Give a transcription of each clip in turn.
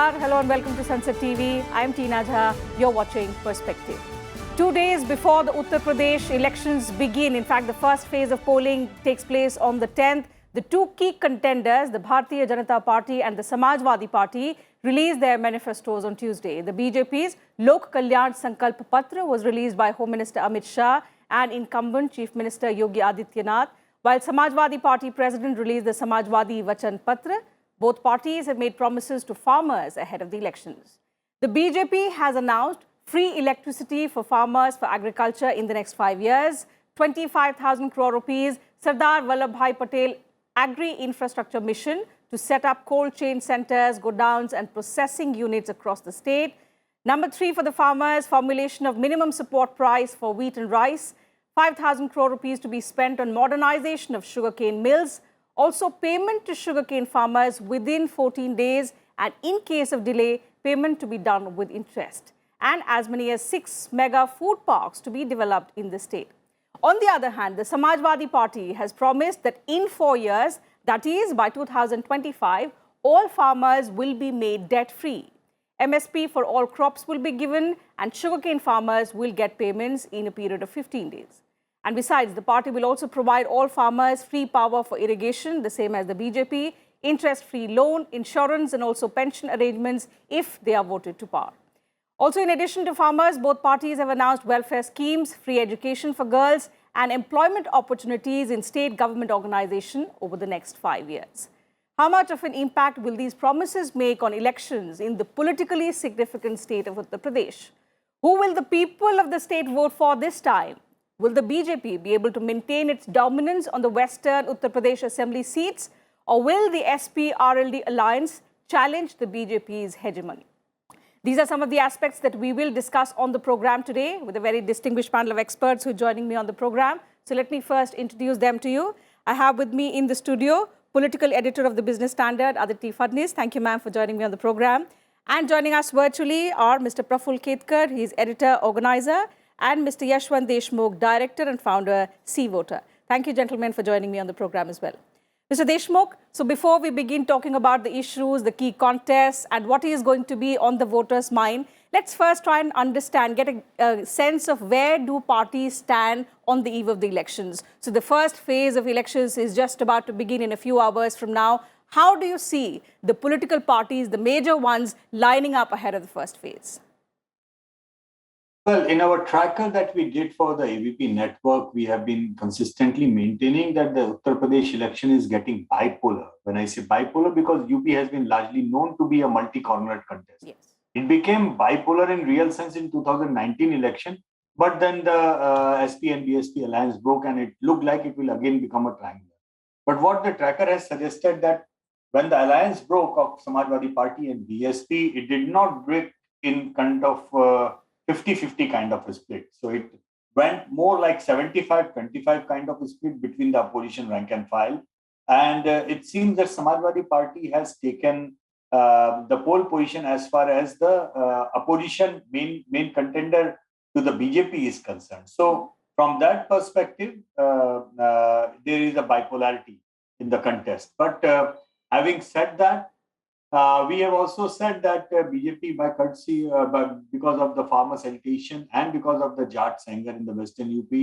Namaskar, hello and welcome to Sansad TV. I am Tina Jha, you're watching Perspective. 2 days before the Uttar Pradesh elections begin, in fact the first phase of polling takes place on the 10th, the two key contenders, the Bhartiya Janata Party and the Samajwadi Party, released their manifestoes on Tuesday. The BJP's Kalyan Sankalp Patra was released by Home Minister Amit Shah and incumbent Chief Minister Yogi Aditynath, while Samajwadi Party President released the Samajwadi Vachan Patra. Both parties have made promises to farmers ahead of the elections. The BJP has announced free electricity for farmers for agriculture in the next 5 years, 25,000 crore rupees, Sardar Vallabhbhai Patel Agri-Infrastructure mission to set up cold chain centers, godowns and processing units across the state. Number 3 for the farmers, formulation of minimum support price for wheat and rice, 5,000 crore rupees to be spent on modernization of sugarcane mills, also payment to sugarcane farmers within 14 days and in case of delay, payment to be done with interest, and as many as 6 mega food parks to be developed in the state. On the other hand, the Samajwadi Party has promised that in 4 years, that is by 2025, all farmers will be made debt-free. MSP for all crops will be given and sugarcane farmers will get payments in a period of 15 days. And besides, the party will also provide all farmers free power for irrigation, the same as the BJP, interest-free loan, insurance and also pension arrangements if they are voted to power. Also, in addition to farmers, both parties have announced welfare schemes, free education for girls and employment opportunities in state government organization over the next 5 years. How much of an impact will these promises make on elections in the politically significant state of Uttar Pradesh? Who will the people of the state vote for this time? Will the BJP be able to maintain its dominance on the Western Uttar Pradesh Assembly seats, or will the SP-RLD alliance challenge the BJP's hegemony? These are some of the aspects that we will discuss on the program today with a very distinguished panel of experts who are joining me on the program. So let me first introduce them to you. I have with me in the studio political editor of the Business Standard, Aditi Fadnis. Thank you, ma'am, for joining me on the program. And joining us virtually are Mr. Praful Ketkar, he's editor, organizer, and Mr. Yashwant Deshmukh, director and founder, C-Voter. Thank you, gentlemen, for joining me on the program as well. Mr. Deshmukh, so before we begin talking about the issues, the key contests, and what is going to be on the voters' mind, let's first try and understand, get a sense of where do parties stand on the eve of the elections. So the first phase of elections is just about to begin in a few hours from now. How do you see the political parties, the major ones, lining up ahead of the first phase? Well, in our tracker that we did for the AVP network, we have been consistently maintaining that the Uttar Pradesh election is getting bipolar. When I say bipolar, because UP has been largely known to be a multi-cornered contest. Yes. It became bipolar in real sense in 2019 election, but then the SP and BSP alliance broke and it looked like it will again become a triangle. But what the tracker has suggested that when the alliance broke of Samajwadi Party and BSP, it did not break in kind of 50-50 kind of a split. So it went more like 75-25 kind of a split between the opposition rank and file. And it seems that Samajwadi Party has taken the pole position as far as the opposition main contender to the BJP is concerned. So from that perspective, there is a bipolarity in the contest. But having said that, we have also said that BJP, by courtesy, because of the farmers' agitation and because of the Jats anger in the Western UP,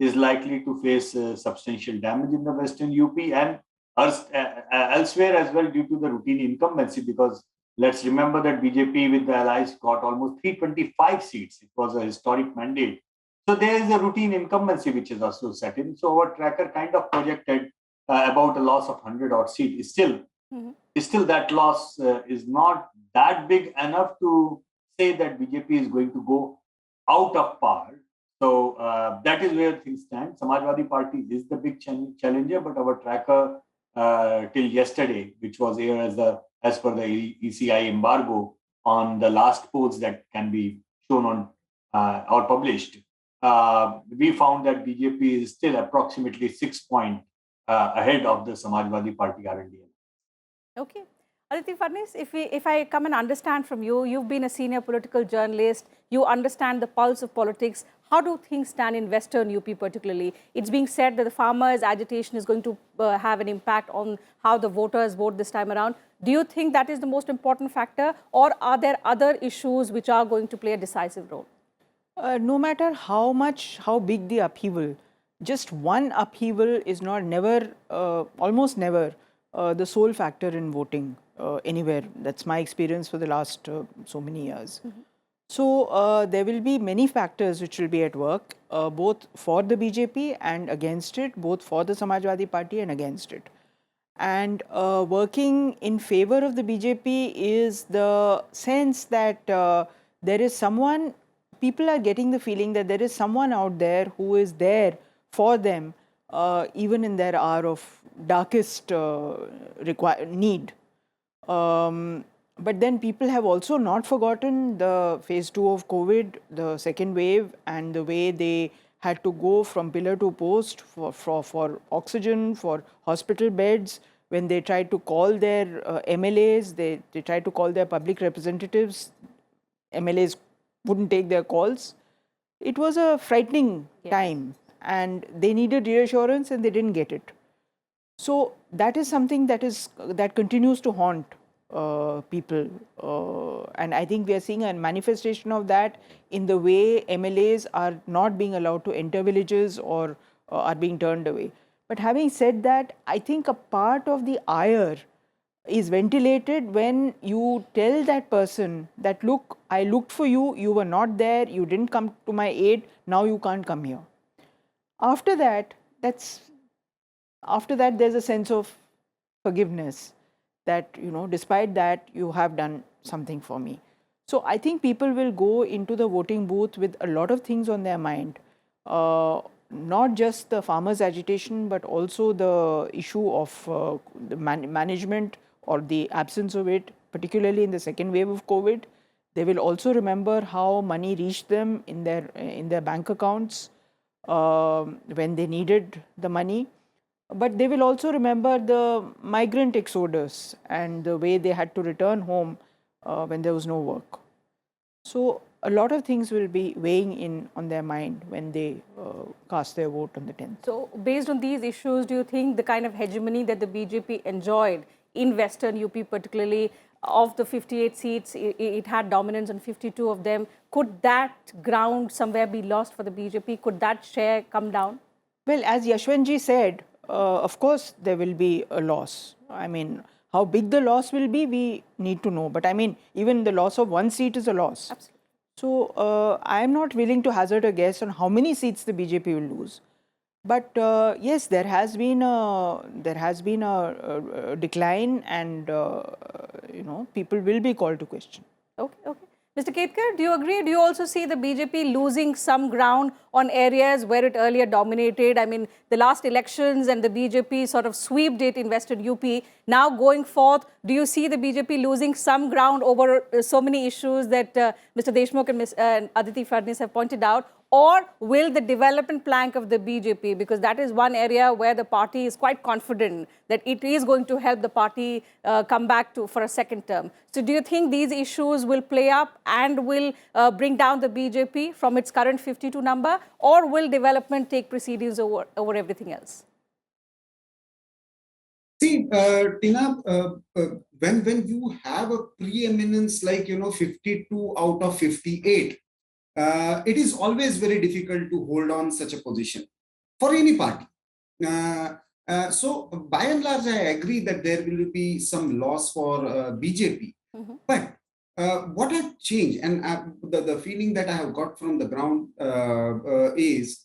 is likely to face substantial damage in the Western UP and elsewhere as well due to the routine incumbency. Because let's remember that BJP with the allies got almost 325 seats. It was a historic mandate. So there is a routine incumbency which is also set in. So our tracker kind of projected about a loss of 100 odd seats. Still, that loss is not that big enough to say that BJP is going to go out of power. So that is where things stand. Samajwadi Party is the big challenger, but our tracker till yesterday, which was here as per the ECI embargo on the last polls that can be shown on or published, we found that BJP is still approximately 6 points ahead of the Samajwadi Party RLD. Okay. Aditi Fadnis, if I come and understand from you, you've been a senior political journalist, you understand the pulse of politics. How do things stand in Western UP particularly? It's being said that the farmers' agitation is going to have an impact on how the voters vote this time around. Do you think that is the most important factor, or are there other issues which are going to play a decisive role? No matter how big the upheaval, just one upheaval is almost never the sole factor in voting anywhere. That's my experience for the last so many years. So there will be many factors which will be at work, both for the BJP and against it, both for the Samajwadi Party and against it. And working in favor of the BJP is the sense that there is someone, people are getting the feeling that there is someone out there who is there for them, even in their hour of darkest need. But then people have also not forgotten the phase 2 of COVID, the second wave, and the way they had to go from pillar to post for oxygen, for hospital beds. When they tried to call their MLAs, they tried to call their public representatives, MLAs wouldn't take their calls. It was a frightening time, and they needed reassurance and they didn't get it. So that is something that continues to haunt people, and I think we are seeing a manifestation of that in the way MLAs are not being allowed to enter villages or are being turned away. But having said that, I think a part of the ire is ventilated when you tell that person that, look, I looked for you, you were not there, you didn't come to my aid, now you can't come here. After that, there's a sense of forgiveness that, despite that, you have done something for me. So I think people will go into the voting booth with a lot of things on their mind, not just the farmers' agitation, but also the issue of the management or the absence of it, particularly in the second wave of COVID. They will also remember how money reached them in their bank accounts when they needed the money. But they will also remember the migrant exodus and the way they had to return home when there was no work. So a lot of things will be weighing in on their mind when they cast their vote on the 10th. So based on these issues, do you think the kind of hegemony that the BJP enjoyed in Western UP, particularly of the 58 seats, it had dominance on 52 of them, could that ground somewhere be lost for the BJP? Could that share come down? Well, as Yashwantji said, of course, there will be a loss. I mean, how big the loss will be, we need to know. But I mean, even the loss of one seat is a loss. Absolutely. So I am not willing to hazard a guess on how many seats the BJP will lose. But yes, there has been a decline, and people will be called to question. Okay. Mr. Ketkar, do you agree? Do you also see the BJP losing some ground on areas where it earlier dominated? I mean, the last elections and the BJP sort of swept it in Western UP. Now going forth, do you see the BJP losing some ground over so many issues that Mr. Deshmukh and Ms. Aditi Fadnis have pointed out? Or will the development plank of the BJP, because that is one area where the party is quite confident that it is going to help the party come back for a second term. So do you think these issues will play up and will bring down the BJP from its current 52 number, or will development take precedence over everything else? See, Tina, when you have a preeminence like, 52 out of 58, it is always very difficult to hold on such a position for any party. So by and large, I agree that there will be some loss for BJP. But what has changed, and the feeling that I have got from the ground is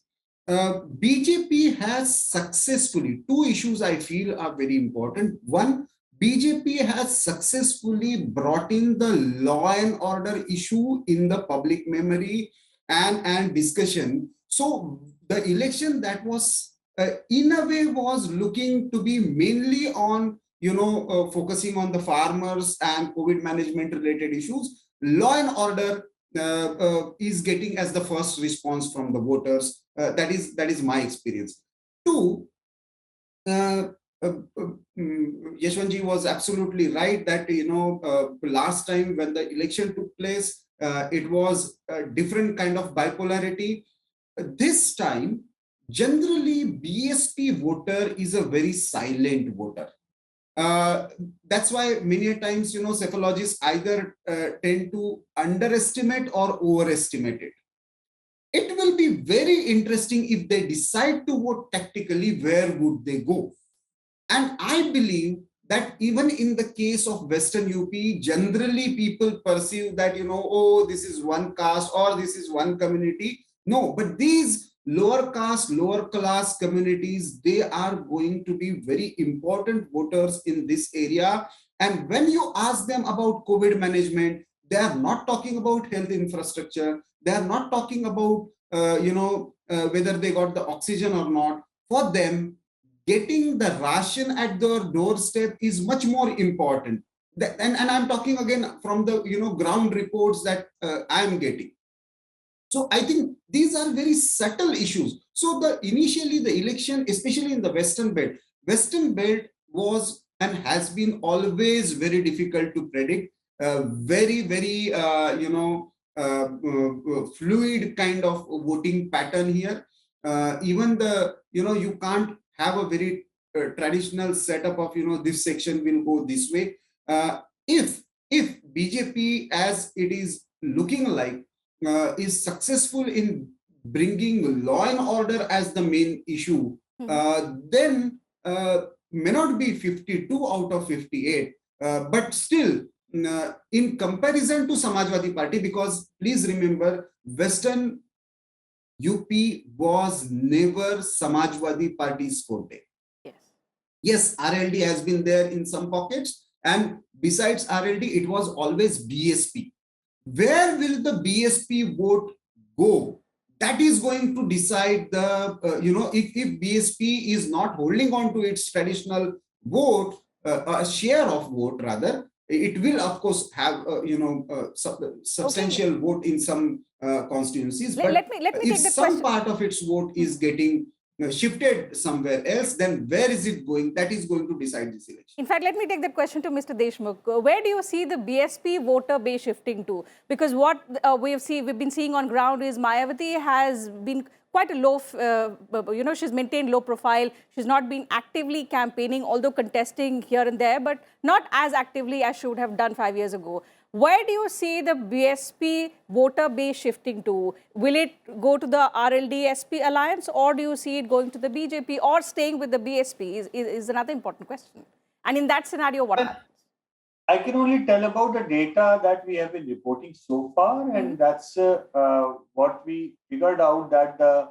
BJP has successfully, two issues I feel are very important. One, BJP has successfully brought in the law and order issue in the public memory and discussion. So the election that was in a way was looking to be mainly on, focusing on the farmers and COVID management related issues. Law and order is getting as the first response from the voters. That is my experience. Two, Yashwantji was absolutely right that, last time when the election took place, it was a different kind of bipolarity. This time, generally, BSP voter is a very silent voter. That's why many times, psephologists either tend to underestimate or overestimate it. It will be very interesting if they decide to vote tactically, where would they go? And I believe that even in the case of Western UP, generally people perceive that, oh, this is one caste or this is one community. No, but these lower caste, lower class communities, they are going to be very important voters in this area. And when you ask them about COVID management, they are not talking about health infrastructure. They are not talking about, whether they got the oxygen or not. For them, getting the ration at their doorstep is much more important. And I'm talking again from the ground reports that I'm getting. So I think these are very subtle issues. So initially the election, especially in the Western Belt was and has been always very difficult to predict. Very, very, fluid kind of voting pattern here. Even you can't have a very traditional setup of, this section will go this way. If BJP, as it is looking like, is successful in bringing law and order as the main issue, then may not be 52 out of 58, but still in comparison to Samajwadi Party, because please remember, Western UP was never Samajwadi Party's forte. Yes, RLD has been there in some pockets, and besides RLD, it was always BSP. Where will the BSP vote go? That is going to decide the, if BSP is not holding on to its traditional vote, a share of vote rather, it will of course have, substantial vote in some constituencies. But let me if take the some question. part of its vote is getting shifted somewhere else, then where is it going? That is going to decide this election. In fact, let me take that question to Mr. Deshmukh. Where do you see the BSP voter base shifting to? Because what we've been seeing on ground is Mayawati has been quite a low, she's maintained low profile. She's not been actively campaigning, although contesting here and there, but not as actively as she would have done 5 years ago. Where do you see the BSP voter base shifting to? Will it go to the RLD-SP alliance, or do you see it going to the BJP or staying with the BSP is another important question. And in that scenario, what happens? I can only tell about the data that we have been reporting so far, and that's what we figured out, that the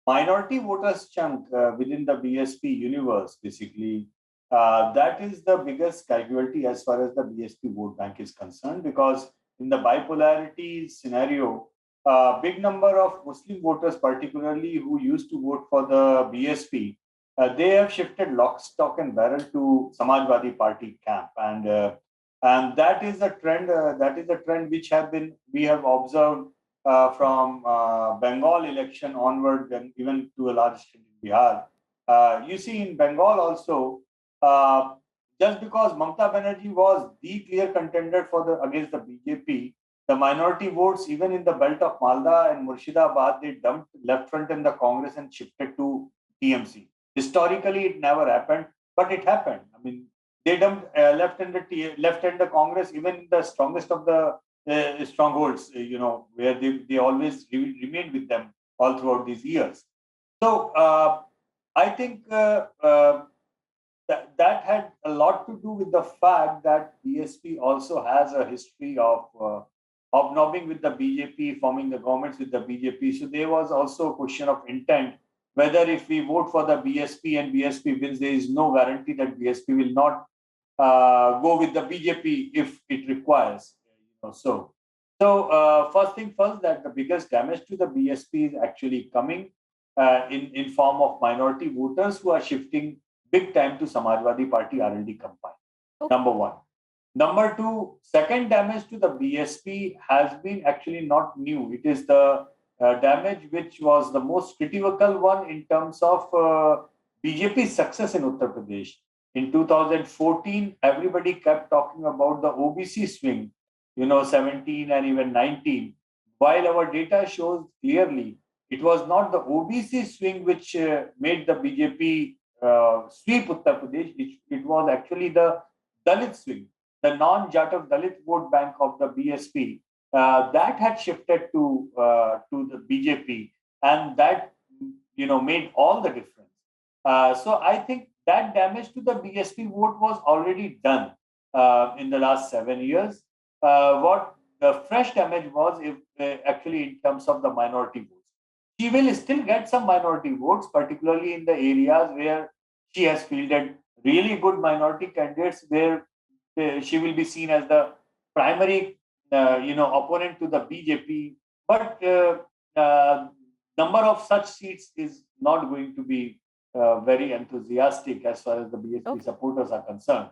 minority voters chunk within the BSP universe, basically, that is the biggest casualty as far as the BSP vote bank is concerned, because in the bipolarity scenario, a big number of Muslim voters, particularly who used to vote for the BSP, they have shifted lock, stock, and barrel to Samajwadi Party camp, and that is the trend. That is the trend which we have observed from Bengal election onward, and even to a large extent in Bihar. You see, in Bengal also, just because Mamata Banerjee was the clear contender against the BJP, the minority votes, even in the belt of Malda and Murshidabad, they dumped left front in the Congress and shifted to TMC. Historically, it never happened, but it happened. I mean, they dumped left and the Congress, even in the strongest of the strongholds, where they always remained with them all throughout these years. So I think that had a lot to do with the fact that BSP also has a history of hobnobbing with the BJP, forming the governments with the BJP. So there was also a question of intent, whether if we vote for the BSP and BSP wins, there is no guarantee that BSP will not go with the BJP if it requires. So first thing first, that the biggest damage to the BSP is actually coming in form of minority voters who are shifting big time to Samajwadi Party RLD campaign. Okay. Number one. Number two, second damage to the BSP has been actually not new. It is the damage which was the most critical one in terms of BJP's success in Uttar Pradesh. In 2014, everybody kept talking about the OBC swing, 17 and even 19. While our data shows clearly, it was not the OBC swing which made the BJP sweep Uttar Pradesh. It was actually the Dalit swing, the non-Jatav Dalit vote bank of the BSP that had shifted to the BJP, and that made all the difference. So I think that damage to the BSP vote was already done in the last 7 years. What the fresh damage was, if actually in terms of the minority votes, she will still get some minority votes, particularly in the areas where she has fielded really good minority candidates, where she will be seen as the primary, opponent to the BJP. But number of such seats is not going to be very enthusiastic as far as the BSP supporters are concerned.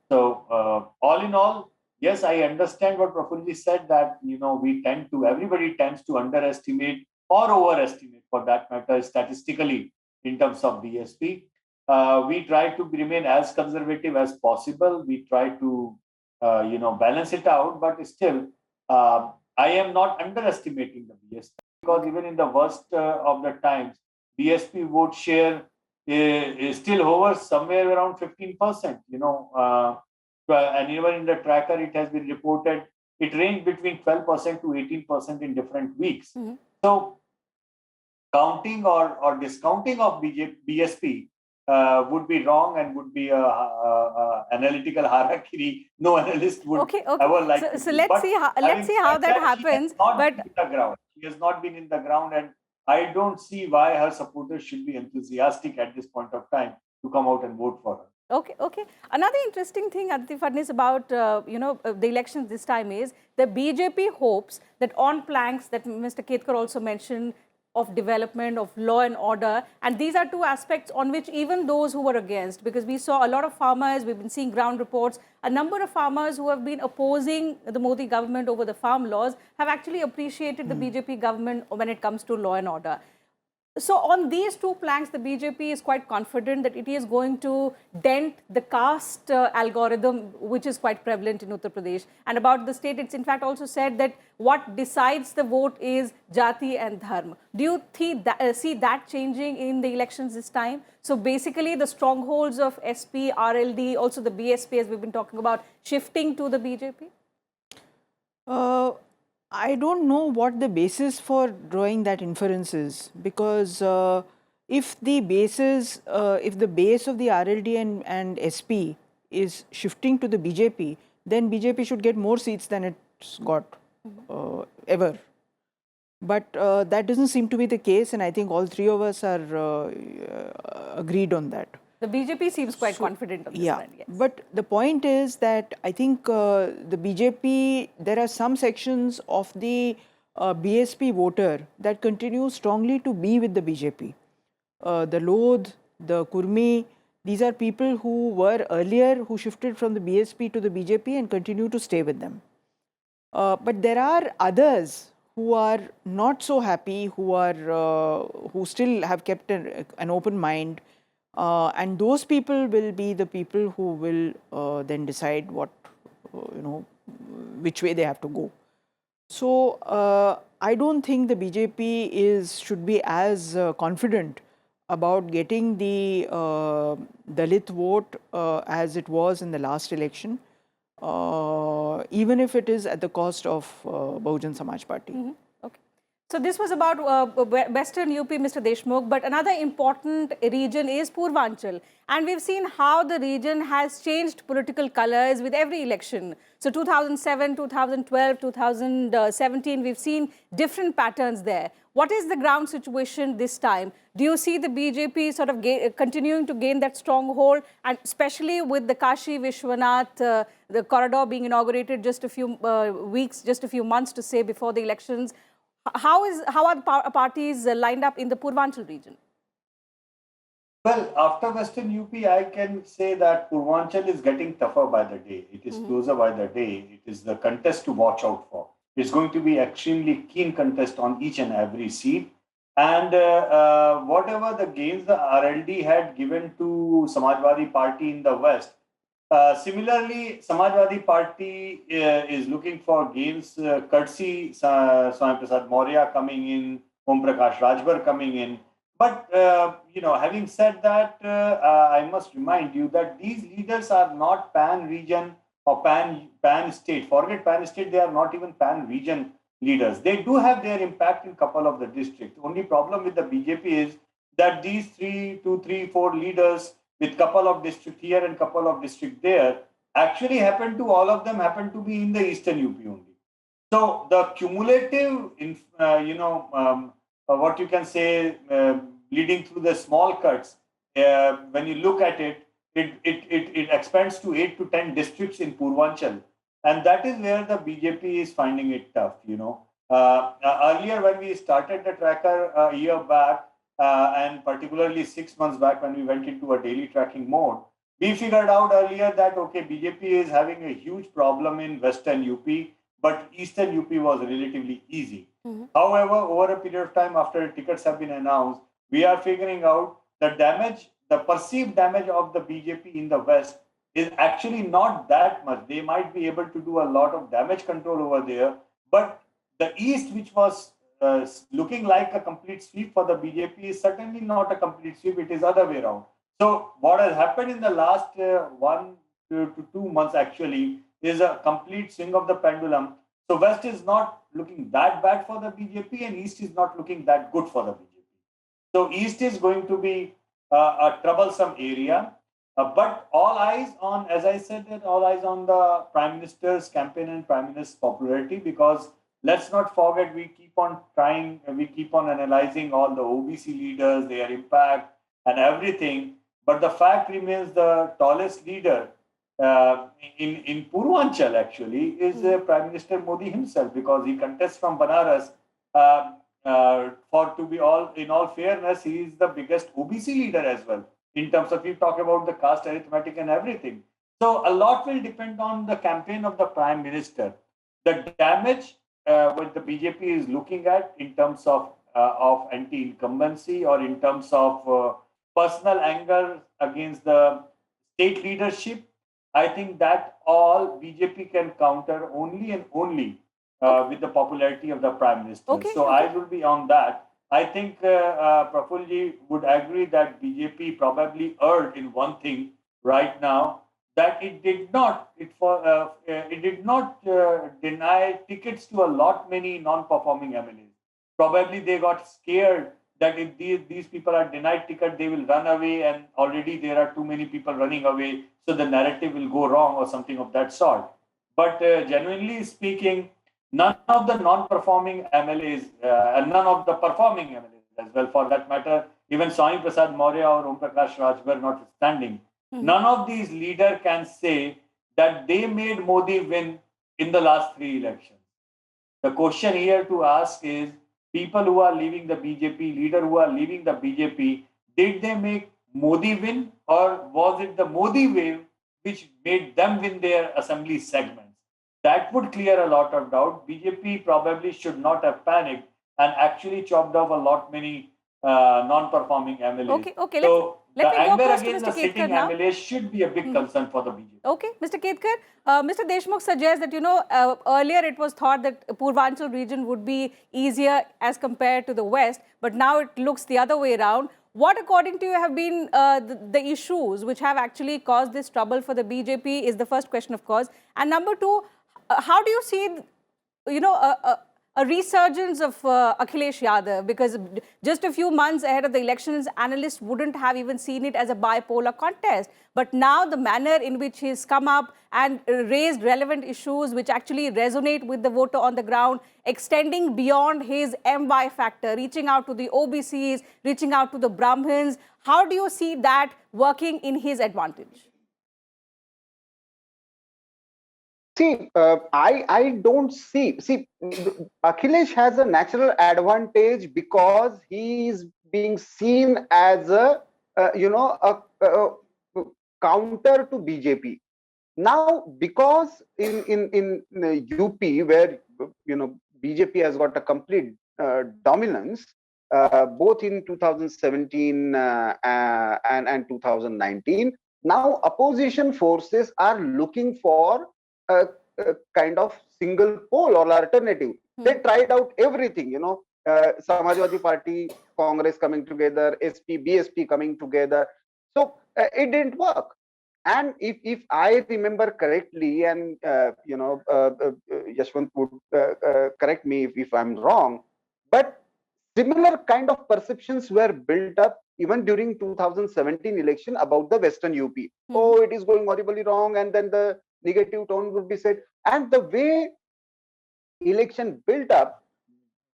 So all in all, yes, I understand what Prafulji said, that everybody tends to underestimate or overestimate, for that matter, statistically in terms of BSP. We try to remain as conservative as possible. We try to balance it out, but still, I am not underestimating the BSP, because even in the worst of the times, BSP vote share is still hovers somewhere around 15%. And even in the tracker, it has been reported it ranged between 12% to 18% in different weeks. Mm-hmm. So, counting or discounting of BSP would be wrong and would be a analytical harakiri. No analyst would ever like to do. So let's see how that happens. She has not been in the ground, and I don't see why her supporters should be enthusiastic at this point of time to come out and vote for her. Okay. Another interesting thing, Aditi Fadnis, about the elections this time is the BJP hopes that on planks that Mr. Ketkar also mentioned, of development, of law and order, and these are two aspects on which even those who were against, because we saw a lot of farmers, we've been seeing ground reports, a number of farmers who have been opposing the Modi government over the farm laws have actually appreciated the BJP government when it comes to law and order. So on these two planks, the BJP is quite confident that it is going to dent the caste algorithm, which is quite prevalent in Uttar Pradesh. And about the state, it's in fact also said that what decides the vote is jati and dharma. Do you see that changing in the elections this time? So basically the strongholds of SP-RLD, also the BSP, as we've been talking about, shifting to the BJP? I don't know what the basis for drawing that inference is, because if the base of the RLD and SP is shifting to the BJP, then BJP should get more seats than it's got ever. But that doesn't seem to be the case, and I think all three of us are agreed on that. The BJP seems quite confident on this line, yes. But the point is that I think the BJP, there are some sections of the BSP voter that continue strongly to be with the BJP. The Lodh, the Kurmi, these are people who were earlier, who shifted from the BSP to the BJP and continue to stay with them. But there are others who are not so happy, who still have kept an open mind. And those people will be the people who will then decide what, which way they have to go. So I don't think the BJP should be as confident about getting the Dalit vote as it was in the last election, even if it is at the cost of Bahujan Samaj Party. Mm-hmm. So this was about Western UP, Mr. Deshmukh, but another important region is Purvanchal. And we've seen how the region has changed political colors with every election. So 2007, 2012, 2017, we've seen different patterns there. What is the ground situation this time? Do you see the BJP sort of continuing to gain that stronghold, and especially with the Kashi Vishwanath, the corridor being inaugurated just a few months to say before the elections? How are the parties lined up in the Purvanchal region? Well, after Western UP, I can say that Purvanchal is getting tougher by the day. It is closer by the day. It is the contest to watch out for. It's going to be extremely keen contest on each and every seat. And whatever the gains the RLD had given to Samajwadi Party in the West, similarly, Samajwadi Party is looking for gains, courtesy Swami Prasad Maurya coming in, Om Prakash Rajbar coming in. But having said that, I must remind you that these leaders are not pan-region or pan-state. Forget pan-state; they are not even pan-region leaders. They do have their impact in couple of the districts. Only problem with the BJP is that these 4 leaders with couple of district here and couple of district there actually all of them happen to be in the eastern UP only. So the cumulative, what you can say, leading through the small cuts, when you look at it, it expands to 8 to 10 districts in Purvanchal. And that is where the BJP is finding it tough. Earlier, when we started the tracker a year back, and particularly 6 months back when we went into a daily tracking mode, we figured out earlier that, okay, BJP is having a huge problem in Western UP, but Eastern UP was relatively easy. However, over a period of time after tickets have been announced, we are figuring out the perceived damage of the BJP in the West is actually not that much. They might be able to do a lot of damage control over there, but the East, which was looking like a complete sweep for the BJP, is certainly not a complete sweep. It is other way around. So what has happened in the last 1 to 2 months actually is a complete swing of the pendulum. So West is not looking that bad for the BJP and East is not looking that good for the BJP. So East is going to be a troublesome area. But all eyes on, as I said, that all eyes on the Prime Minister's campaign and Prime Minister's popularity, because let's not forget, we keep on analyzing all the OBC leaders, their impact and everything. But the fact remains the tallest leader in Purvanchal actually is Prime Minister Modi himself, because he contests from Banaras. In all fairness, he is the biggest OBC leader as well, in terms of, you talk about the caste arithmetic and everything. So a lot will depend on the campaign of the Prime Minister. The damage what the BJP is looking at in terms of anti-incumbency or in terms of personal anger against the state leadership, I think that all BJP can counter only and only with the popularity of the Prime Minister. I will be on that. I think Prafulji would agree that BJP probably erred in one thing right now, that it did not deny tickets to a lot many non-performing MLAs. Probably they got scared that if these people are denied ticket, they will run away, and already there are too many people running away, so the narrative will go wrong or something of that sort. But genuinely speaking, none of the non-performing MLAs and none of the performing MLAs as well, for that matter, even Swami Prasad Maurya or Om Prakash Rajbhar notwithstanding, none of these leaders can say that they made Modi win in the last 3 elections. The question here to ask is, people who are leaving the BJP, leader who are leaving the BJP, did they make Modi win, or was it the Modi wave which made them win their assembly segments? That would clear a lot of doubt. BJP probably should not have panicked and actually chopped off a lot many non-performing MLAs. Okay. So let the me go anger across to against Mr. the sitting Ketkar now. MLAs should be a big concern for the BJP. Okay, Mr. Ketkar, Mr. Deshmukh suggests that, earlier it was thought that Purvanchal region would be easier as compared to the West, but now it looks the other way around. What, according to you, have been the issues which have actually caused this trouble for the BJP is the first question, of course. And number two, how do you see, a resurgence of Akhilesh Yadav? Because just a few months ahead of the elections, analysts wouldn't have even seen it as a bipolar contest. But now the manner in which he's come up and raised relevant issues which actually resonate with the voter on the ground, extending beyond his MY factor, reaching out to the OBCs, reaching out to the Brahmins. How do you see that working in his advantage? See, I don't see. Akhilesh has a natural advantage because he is being seen as a counter to BJP. Now, because in UP, where BJP has got a complete dominance, both in 2017 and 2019, now opposition forces are looking for a kind of single pole or alternative. They tried out everything, Samajwadi Party, Congress coming together, SP, BSP coming together. So it didn't work. And if I remember correctly, and Yashwant would correct me if I'm wrong, but similar kind of perceptions were built up even during 2017 election about the Western UP. Oh, it is going horribly wrong, and then the negative tone would be said. And the way election built up,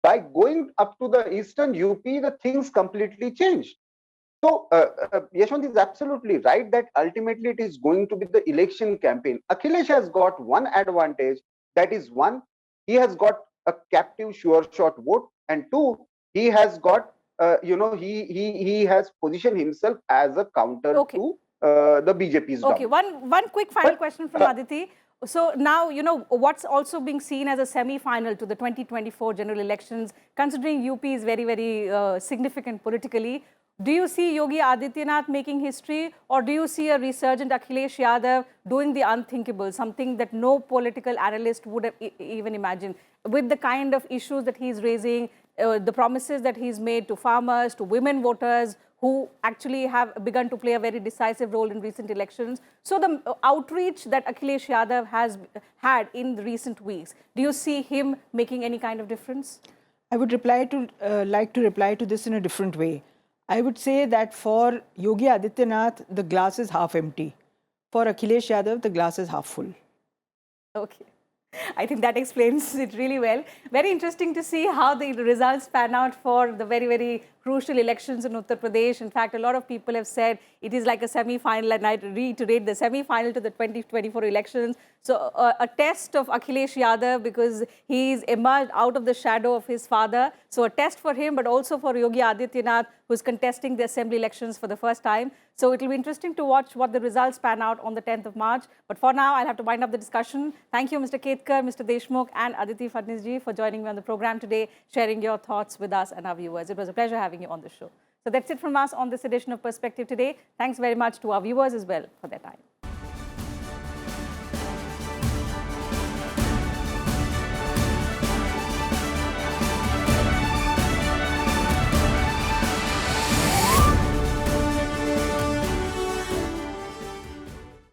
by going up to the Eastern UP, the things completely changed. So, Yashwant is absolutely right that ultimately it is going to be the election campaign. Akhilesh has got one advantage, that is one, he has got a captive sure shot vote, and two, he has got, he has positioned himself as a counter to the BJP's Okay, one quick final question from Aditi. So now, what's also being seen as a semi-final to the 2024 general elections, considering UP is very, very significant politically. Do you see Yogi Aditynath making history, or do you see a resurgent Akhilesh Yadav doing the unthinkable, something that no political analyst would have even imagined, with the kind of issues that he's raising, the promises that he's made to farmers, to women voters, who actually have begun to play a very decisive role in recent elections? So the outreach that Akhilesh Yadav has had in the recent weeks, do you see him making any kind of difference? I would like to reply to this in a different way. I would say that for Yogi Adityanath, the glass is half empty. For Akhilesh Yadav, the glass is half full. Okay. I think that explains it really well. Very interesting to see how the results pan out for the very, very crucial elections in Uttar Pradesh. In fact, a lot of people have said it is like a semi-final, and I reiterate, the semi-final to the 2024 elections. So a test of Akhilesh Yadav, because he's emerged out of the shadow of his father. So a test for him, but also for Yogi Adityanath, who's contesting the assembly elections for the first time. So it will be interesting to watch what the results pan out on the 10th of March. But for now, I'll have to wind up the discussion. Thank you, Mr. Ketkar, Mr. Deshmukh, and Aditi Phadnisji for joining me on the program today, sharing your thoughts with us and our viewers. It was a pleasure having you on the show. So that's it from us on this edition of Perspective Today. Thanks very much to our viewers as well for their time.